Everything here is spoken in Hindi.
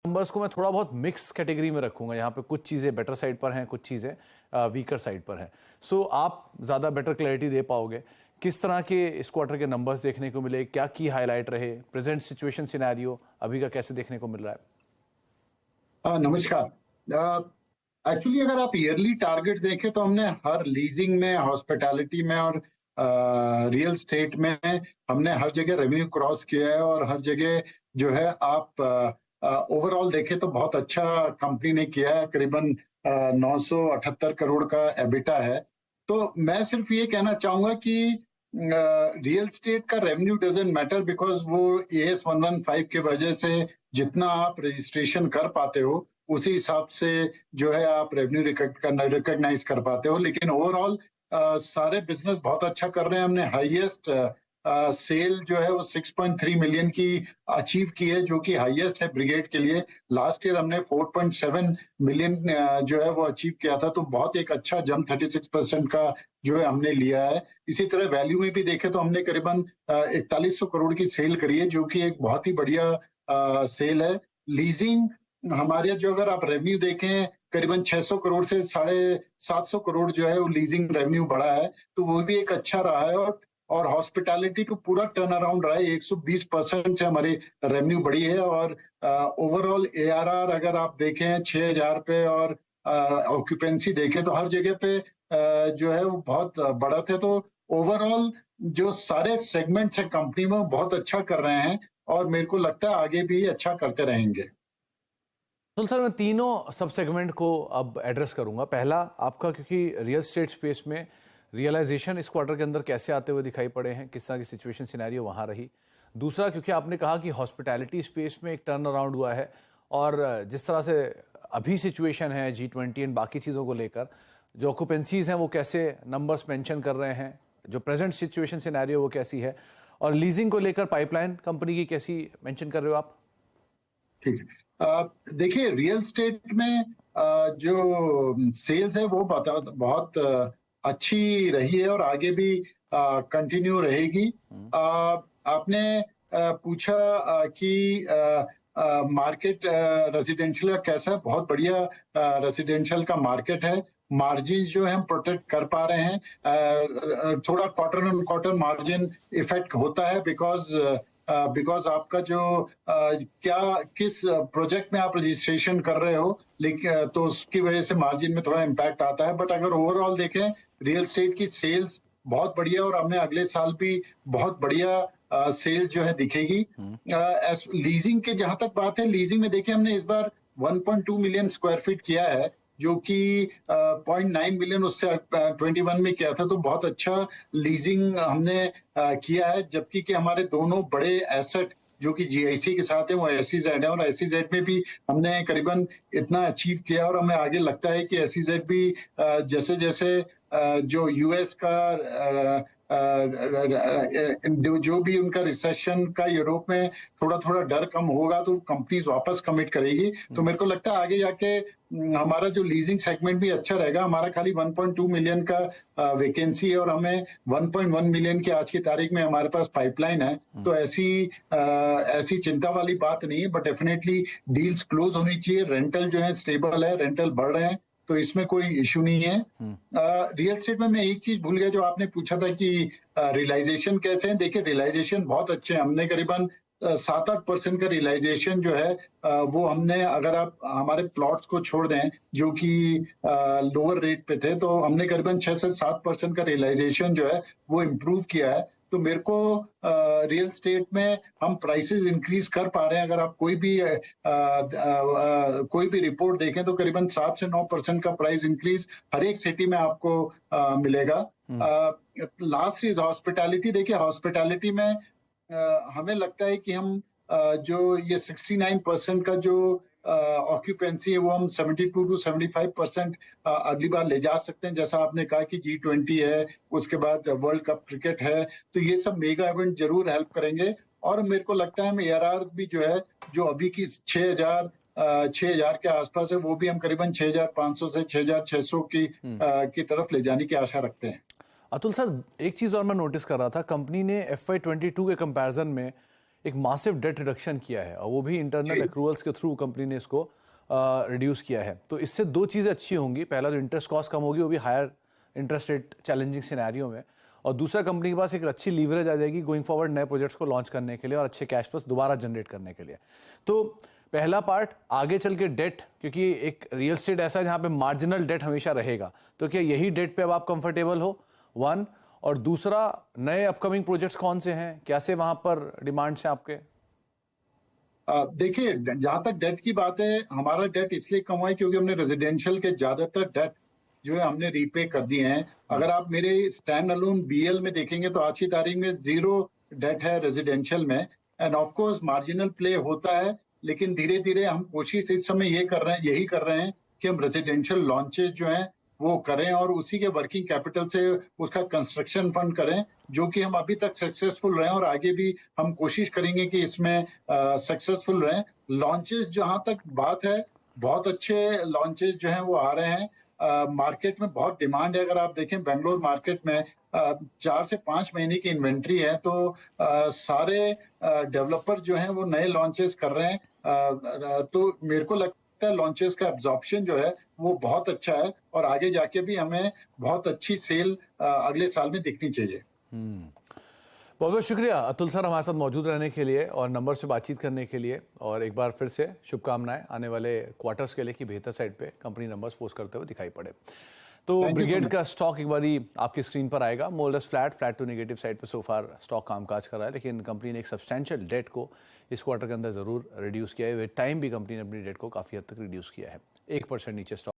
नंबर्स को मैं थोड़ा बहुत मिक्स कैटेगरी में रखूंगा। यहाँ पे कुछ चीज़ें बेटर साइड पर हैं, कुछ चीज़ें वीकर साइड पर हैं। सो आप ज़्यादा बेटर क्लैरिटी दे पाओगे किस तरह के इस क्वार्टर के नंबर्स देखने को मिले, क्या की हाईलाइट रहे, प्रेजेंट सिचुएशन सिनेरियो अभी का कैसे देखने को मिल रहा है? नमस्कार। एक्चुअली अगर आप ईयरली टारगेट देखें तो हमने हर लीजिंग में, हॉस्पिटैलिटी में और रियल स्टेट में हमने हर जगह रेवेन्यू क्रॉस किया है। और हर जगह जो है आप ओवरऑल देखें तो बहुत अच्छा कंपनी ने किया है। करीबन 978 करोड़ का एबिटा है। तो मैं सिर्फ ये कहना चाहूंगा कि रियल स्टेट का रेवेन्यू डजंट मैटर, बिकॉज वो AS 115 की वजह से जितना आप रजिस्ट्रेशन कर पाते हो उसी हिसाब से जो है आप रेवेन्यू रिकॉग्नाइज कर पाते हो। लेकिन ओवरऑल सारे बिजनेस बहुत अच्छा कर रहे हैं। हमने हाईएस्ट सेल जो है वो 6.3 मिलियन की अचीव की है, जो कि हाईएस्ट है ब्रिगेड के लिए। लास्ट ईयर हमने 4.7 मिलियन जो है वो अचीव किया था। तो बहुत एक अच्छा जंप 36% का जो है हमने लिया है। इसी तरह वैल्यू में भी देखें तो हमने करीबन 4100 करोड़ की सेल करी है, जो कि एक बहुत ही बढ़िया सेल है। लीजिंग हमारे जो, अगर आप रेवेन्यू देखें, करीबन 600 करोड़ से 750 करोड़ जो है वो लीजिंग रेवेन्यू बढ़ा है। तो वो भी एक अच्छा रहा है। और हॉस्पिटैलिटी को पूरा टर्न अराउंड रहा है। 120% से हमारी रेवेन्यू बढ़ी है। और ओवरऑल ARR अगर आप देखें 6000 पे, और ऑक्यूपेंसी देखें तो हर जगह पे जो है वो बहुत बढ़त है। तो ओवरऑल जो सारे सेगमेंट्स हैं कंपनी में बहुत अच्छा कर रहे हैं, और मेरे को लगता है आगे भी अच्छा करते रहेंगे। तो सर मैं तीनों सब सेगमेंट को अब एड्रेस करूंगा। पहला आपका, क्योंकि रियल स्टेट स्पेस में रियलाइजेशन इस क्वार्टर के अंदर कैसे आते हुए दिखाई पड़े हैं, किस तरह की सिचुएशन सिनेरियो वहां रही। दूसरा, क्योंकि आपने कहा कि हॉस्पिटैलिटी स्पेस में एक टर्न अराउंड हुआ है, और जिस तरह से अभी सिचुएशन है G20 एंड बाकी चीज़ों को लेकर, जो ऑक्यूपेंसीज हैं वो कैसे नंबर्स मेंशन कर रहे हैं, जो प्रेजेंट सिचुएशन सिनेरियो वो कैसी है, और लीजिंग को लेकर पाइपलाइन कंपनी की कैसी मेंशन कर रहे हो आप? ठीक है। देखिए, रियल स्टेट में जो सेल्स है वो बहुत अच्छी रही है और आगे भी कंटिन्यू रहेगी। आपने पूछा कि मार्केट रेजिडेंशियल का कैसा है। बहुत बढ़िया रेजिडेंशियल का मार्केट है। मार्जिन जो है हम प्रोटेक्ट कर पा रहे हैं। थोड़ा quarter on quarter margin effect होता है, बिकॉज आपका जो किस प्रोजेक्ट में आप रजिस्ट्रेशन कर रहे हो, लेकिन तो उसकी वजह से मार्जिन में थोड़ा इम्पैक्ट आता है। बट अगर ओवरऑल देखें, रियल स्टेट की सेल्स बहुत बढ़िया, और हमें अगले साल भी बहुत बढ़िया सेल जो है दिखेगी। लीजिंग के जहां तक बात है, लीजिंग में देखिए हमने इस बार 1.2 मिलियन स्क्वायर फीट किया है, जो कि 0.9 मिलियन उससे 21 में किया था। तो बहुत अच्छा लीजिंग हमने किया है। जबकि कि हमारे दोनों बड़े एसेट जो कि GIC के साथ है वो SEZ है, और SEZ में भी हमने करीबन इतना अचीव किया। और हमें आगे लगता है कि SEZ भी जैसे जैसे जो US का जो भी उनका रिसेशन का यूरोप में थोड़ा थोड़ा डर कम होगा, तो कंपनीज वापस कमिट करेगी। तो मेरे को लगता है आगे जाके हमारा जो लीजिंग सेगमेंट भी अच्छा रहेगा। हमारा खाली 1.2 मिलियन का वैकेंसी है, और हमें 1.1 मिलियन की आज की तारीख में हमारे पास पाइपलाइन है। तो ऐसी चिंता वाली बात नहीं है। बट डेफिनेटली डील्स क्लोज होनी चाहिए। रेंटल जो है स्टेबल है, रेंटल बढ़ रहे हैं, तो इसमें कोई इश्यू नहीं है। रियल एस्टेट में मैं एक चीज भूल गया, जो आपने पूछा था कि रियलाइजेशन कैसे है। देखिए, रियलाइजेशन बहुत अच्छे हैं। हमने करीबन 7-8% का रियलाइजेशन जो है वो हमने, अगर आप हमारे प्लॉट्स को छोड़ दें जो कि लोअर रेट पे थे, तो हमने करीबन 6 से 7% का रियलाइजेशन जो है वो इम्प्रूव किया है। तो मेरे को रियल स्टेट में हम प्राइसेस इंक्रीज कर पा रहे हैं। अगर आप कोई भी रिपोर्ट देखें तो करीबन 7 से 9% का प्राइस इंक्रीज हर एक सिटी में आपको मिलेगा। Last is hospitality. देखिए, हॉस्पिटैलिटी में हमें लगता है कि हम जो ये 69% का जो ऑक्यूपेंसी है वो हम 72 to 75% अगली बार ले जा सकते हैं। जैसा आपने कहा कि G20 है, उसके बाद वर्ल्ड कप क्रिकेट है, तो ये सब मेगा इवेंट जरूर हेल्प करेंगे। और मेरे को लगता है हम ARR भी जो है, जो अभी की 6000 के आसपास है, वो भी हम करीबन 6500 से 6600 की तरफ ले जाने की आशा रखते हैं। अतुल सर, एक चीज और मैं नोटिस कर रहा था, कंपनी ने FY22 के कंपैरिजन में एक मासिव डेट रिडक्शन किया है और वो भी इंटरनल जी। एक्रूअल्स के थ्रू कंपनी ने इसको रिड्यूस किया है। तो इससे दो चीज़ें अच्छी होंगी, पहला जो इंटरेस्ट कॉस्ट कम होगी वो भी higher interest rate challenging scenario में, और दूसरा कंपनी के पास एक अच्छी लीवरेज आ जाएगी गोइंग फॉरवर्ड नए प्रोजेक्ट्स को लॉन्च करने के लिए और अच्छे कैश फ्लोस दोबारा जनरेट करने के लिए। तो पहला पार्ट आगे चल के डेट, क्योंकि एक रियल स्टेट ऐसा है जहां पे मार्जिनल डेट हमेशा रहेगा, तो क्या यही डेट पे अब आप कंफर्टेबल हो, वन, और दूसरा नए अपकमिंग प्रोजेक्ट्स कौन से हैं, कैसे वहां पर डिमांड्स हैं आपके? देखिए, जहां तक डेट की बात है, हमारा डेट इसलिए कम हुआ है क्योंकि हमने रेजिडेंशियल के ज्यादातर डेट जो है हमने रीपे कर दिए हैं। अगर आप मेरे स्टैंड अलोन बीएल में देखेंगे तो आज की तारीख में 0 डेट है रेजिडेंशियल में। End of course marginal play होता है, लेकिन धीरे धीरे हम कोशिश इस समय यही कर रहे हैं कि हम रेजिडेंशियल लॉन्चेस जो हैं वो करें और उसी के वर्किंग कैपिटल से उसका कंस्ट्रक्शन फंड करें, जो कि हम अभी तक सक्सेसफुल रहे और आगे भी हम कोशिश करेंगे कि इसमें सक्सेसफुल रहें। लॉन्चेस जहां तक बात है, बहुत अच्छे लॉन्चेस जो हैं वो आ रहे हैं। मार्केट में बहुत डिमांड है। अगर आप देखें बेंगलोर मार्केट में 4 से 5 महीने की इन्वेंट्री है, तो सारे डेवलपर जो हैं वो नए लॉन्चेस कर रहे हैं। तो मेरे को लगता है लॉन्चेस का एब्जॉर्प्शन जो है वो बहुत अच्छा है और आगे जाके भी हमें बहुत अच्छी सेल अगले साल में दिखनी चाहिए। बहुत बहुत शुक्रिया अतुल सर हमारे साथ मौजूद रहने के लिए और नंबर से बातचीत करने के लिए, और एक बार फिर से शुभकामनाएं आने वाले क्वार्टर्स के लिए कि बेहतर साइड पे कंपनी नंबर्स पोस्ट करते हुए दिखाई पड़े। तो Thank you so brigade much. का स्टॉक एक बारी आपकी स्क्रीन पर आएगा, मोल्डस फ्लैट टू नेगेटिव साइड पे सोफार स्टॉक कामकाज कर रहा है, लेकिन कंपनी ने एक सब्सटैंशियल डेट को इस क्वार्टर के अंदर जरूर रिड्यूस किया है। विद टाइम भी कंपनी ने अपनी डेट को काफी हद तक रिड्यूस किया है। 1% नीचे स्टॉक